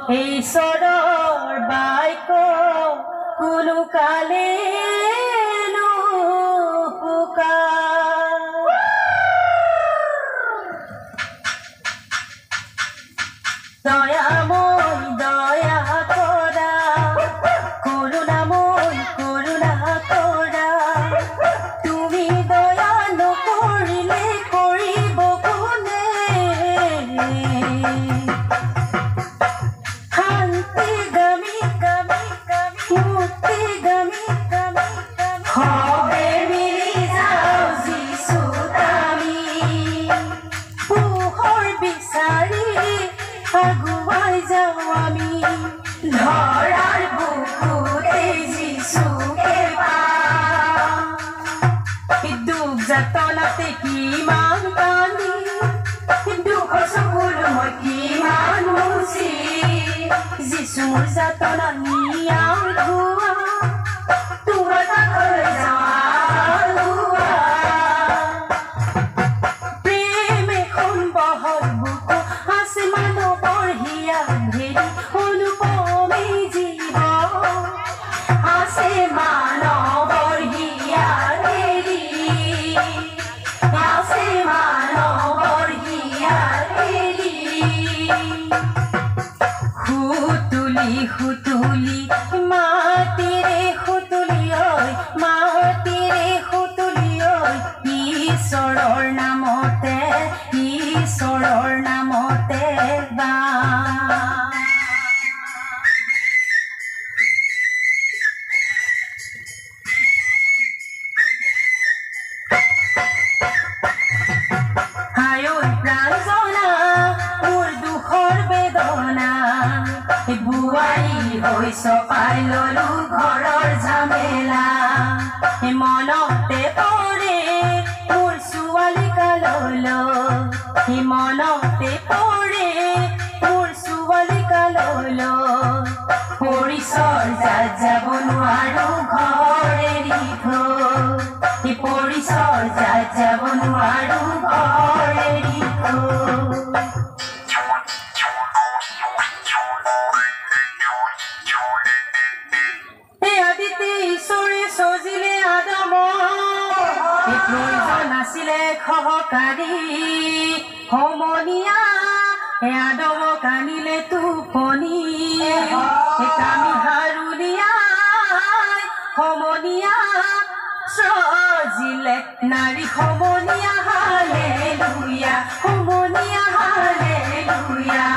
ঈশ্বৰৰ বাক্য কোনো কালে দয়াময় দয়া কৰা কৰুণাময় কৰুণা কৰা তুমি দয়া নকৰিলে কৰিব কোনে শান্তি গামী গামী গামী মুক্তি গামী গামী গামী হবে মিলি যাওঁ যিছু আমি পোহৰ বিচাৰি আগুৱাই যাওঁ আমি ধৰাৰ বুকুতে যিছুকে পাওঁ দুখ যাতনাতে কিমান কান্দি দুখৰ চকুৰ মই কিমান মুচি যিছু মোৰ যাতনা নিয়াও ধোৱা তোমাৰ কাষলৈ যাওঁ প্ৰেম এখন বহল বুকু আছে মানৱৰ হিয়া ভেৰি অনুপমে জীৱ আছে মানৱৰ হিয়া ভেৰি আছে মানৱৰ হিয়া ভেৰি সুতুলি সুতুলি মাটিৰে সুতুলি ঐ মাটিৰে সুতুলি ঐ ঈশ্বৰৰ নামতে বা হায় ঐ প্ৰাণজনা মোৰ দুখৰ বেদনা বুৱাৰী হৈ চপাই ললো ঘৰৰ ঝামেলা মনতে পৰে মোৰ ছোৱালী কাললৈ মনতে পৰে মোৰ ছোৱালী কাললৈ পৰিচৰ যাত যাব নোৱাৰো ঘৰ এৰি থৈ পৰিচৰ যাত যাব নোৱাৰো ঘৰ এৰি থৈ আদিতে ঈশ্বৰে সজিলে আদমক নাছিলে সহকাৰী সমনীয়া আদম কানিলে টোপনি কামি হাৰুলিয়া সমনীয়া সজিলে নাৰী সমনীয়া হালেলুয়া সমনীয়া হালেলুয়া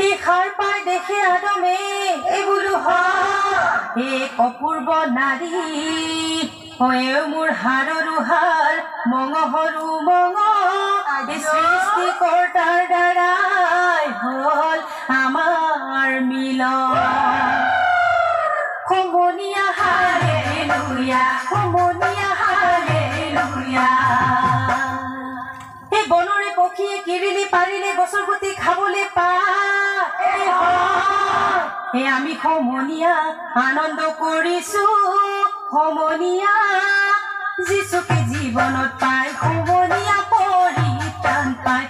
ইখাৰ পাই দেখে আদমে এইবোলো এক অপূৰ্ব নাৰী হয় মোৰ হাড়ৰো হাড় মঙহৰো মঙহ সৃষ্টিকৰ্তাৰ দ্বাৰাই হল আমাৰ মিলন সমনীয়া হালেলুয়া সমনীয়া হালেলুয়া এই বনৰে পক্ষীয়ে কিৰিলি পাৰিলে গছৰ গুটি খাবলৈ পায় আমি সমনীয়া আনন্দ কৰিছো সমনীয়া যিচুকে জীৱনত পায় সমনীয়া পৰিত্ৰাণ পায়